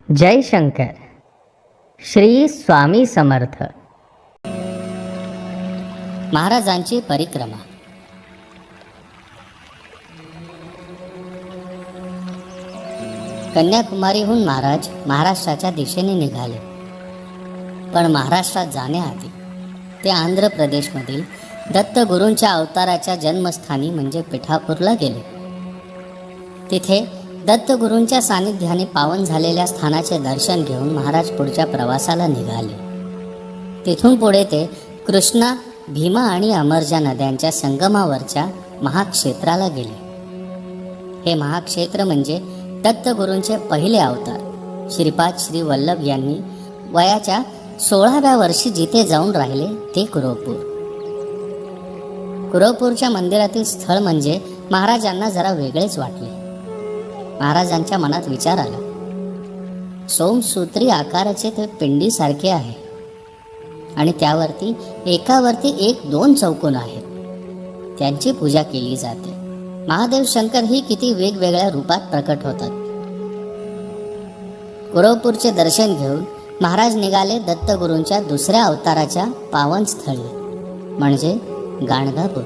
जय शंकर. श्री स्वामी समर्थ. महाराजांची परिक्रमा. कन्याकुमारीहून महाराज महाराष्ट्राच्या दिशेने निघाले. पण महाराष्ट्रात जाण्याआधी ते आंध्र प्रदेशमधील दत्तगुरूंच्या अवताराच्या जन्मस्थानी म्हणजे पिठापूरला गेले. तिथे दत्तगुरूंच्या सानिध्याने पावन झालेल्या स्थानाचे दर्शन घेऊन महाराज पुढच्या प्रवासाला निघाले. तिथून पुढे ते कृष्णा, भीमा आणि अमरजा नद्यांच्या संगमावरच्या महाक्षेत्राला गेले. हे महाक्षेत्र म्हणजे दत्तगुरूंचे पहिले अवतार श्रीपाद श्री वल्लभ यांनी वयाच्या 16व्या वर्षी जिथे जाऊन राहिले ते कुरवपूर. कुरवपूरच्या मंदिरातील स्थळ म्हणजे महाराजांना जरा वेगळेच वाटले. महाराजांच्या मनात विचार आला. सोमसूत्री आकाराचे ते पिंडीसारखे आहे आणि त्यावरती एकावरती 1-2 चौकोन आहेत. त्यांची पूजा केली जाते. महादेव शंकर ही किती वेगवेगळ्या रूपात प्रकट होतात. कुरवपूरचे दर्शन घेऊन महाराज निघाले दत्तगुरूंच्या दुसऱ्या अवताराच्या पावन स्थळी म्हणजे गाणगापूर.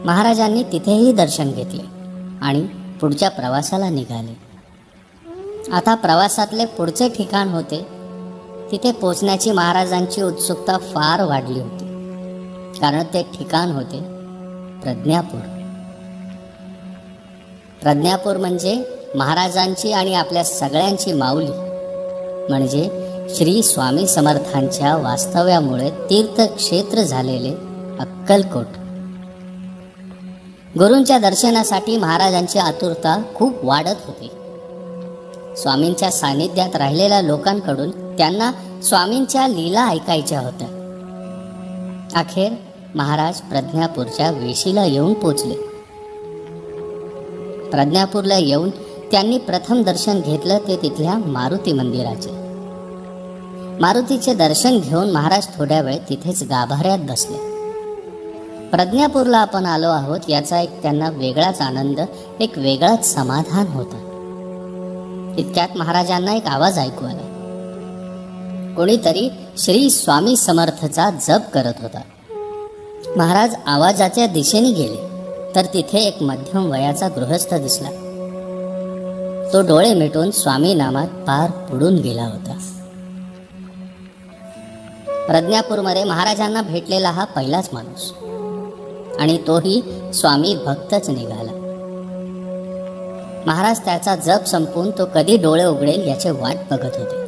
महाराजांनी तिथेही दर्शन घेतले आणि पुढच्या प्रवासाला निघाले. आता प्रवासातले पुढचे ठिकाण होते तिथे पोचण्याची महाराजांची उत्सुकता फार वाढली होती. कारण ते ठिकाण होते प्रज्ञापूर. प्रज्ञापूर म्हणजे महाराजांची आणि आपल्या सगळ्यांची माऊली म्हणजे श्री स्वामी समर्थांच्या वास्तव्यामुळे तीर्थक्षेत्र झालेले अक्कलकोट. गुरूंच्या दर्शनासाठी महाराजांची आतुरता खूप वाढत होती. स्वामींच्या सानिध्यात राहिलेल्या लोकांकडून त्यांना स्वामींच्या लीला ऐकायच्या होत्या. अखेर महाराज प्रज्ञापूरच्या वेशीला येऊन पोचले. प्रज्ञापूरला येऊन त्यांनी प्रथम दर्शन घेतलं ते तिथल्या मारुती मंदिराचे. मारुतीचे दर्शन घेऊन महाराज थोड्या वेळ तिथेच गाभाऱ्यात बसले. प्रज्ञापूरला आपण आलो आहोत याचा एक त्यांना वेगळाच आनंद, एक वेगळाच समाधान होता. इतक्यात महाराजांना एक आवाज ऐकू आला. कोणीतरी श्री स्वामी समर्थचा जप करत होता. महाराज आवाजाच्या दिशेने गेले तर तिथे एक मध्यम वयाचा गृहस्थ दिसला. तो डोळे मिटून स्वामी नामात पार बुडून गेला होता. प्रज्ञापूरमध्ये महाराजांना भेटलेला हा पहिलाच माणूस आणि तोही स्वामी भक्तच निघाला. महाराज त्याचा जप संपून तो कधी डोळे उघडेल याचे वाट बघत होते.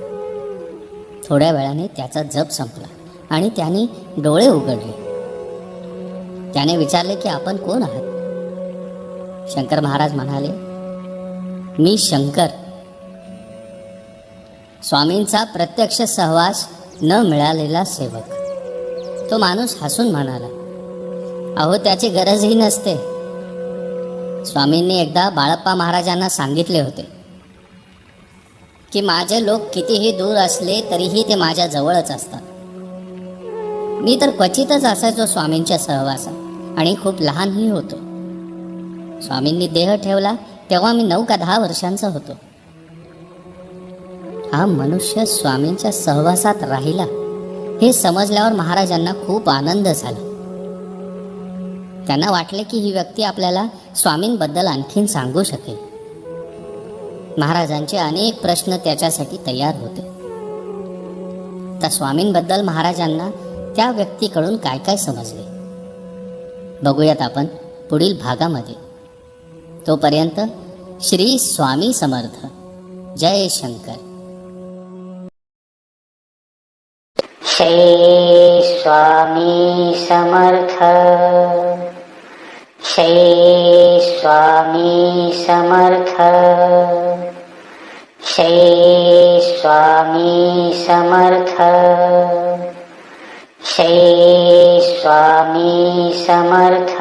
थोड्या वेळाने त्याचा जप संपला आणि त्याने डोळे उघडले. त्याने विचारले की आपण कोण आहात? शंकर महाराज म्हणाले, मी शंकर. स्वामींचा प्रत्यक्ष सहवास न मिळालेला सेवक. तो माणूस हसून म्हणाला, अहो त्याची गरजही नसते. स्वामींनी एकदा बाळप्पा महाराजांना सांगितले होते की माझे लोक कितीही दूर असले तरीही ते माझ्या जवळच असतात. मी तर क्वचितच असायचो स्वामींच्या सहवासात आणि खूप लहानही होतो. स्वामींनी देह ठेवला तेव्हा मी 9 का 10 वर्षांचा होतो. हा मनुष्य स्वामींच्या सहवासात राहिला हे समजल्यावर महाराजांना खूप आनंद झाला. त्यांना वाटले की ही व्यक्ती आपल्याला स्वामींबद्दल आणखीन सांगू शकेल. महाराजांचे अनेक प्रश्न त्याच्यासाठी तयार होते. त्या स्वामींबद्दल महाराजांना त्या व्यक्तीकडून काय काय समजले बघूयात आपण पुढील भागामध्ये. तोपर्यंत श्री स्वामी समर्थ. जय शंकर. श्री स्वामी समर्थ. श्री स्वामी समर्थ. श्री स्वामी समर्थ. श्री स्वामी समर्थ.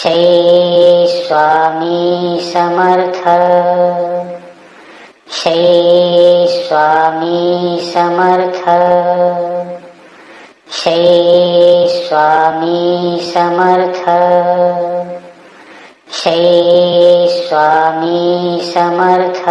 श्री स्वामी समर्थ. श्री स्वामी समर्थ. श्री स्वामी समर्थ. श्री स्वामी समर्थ.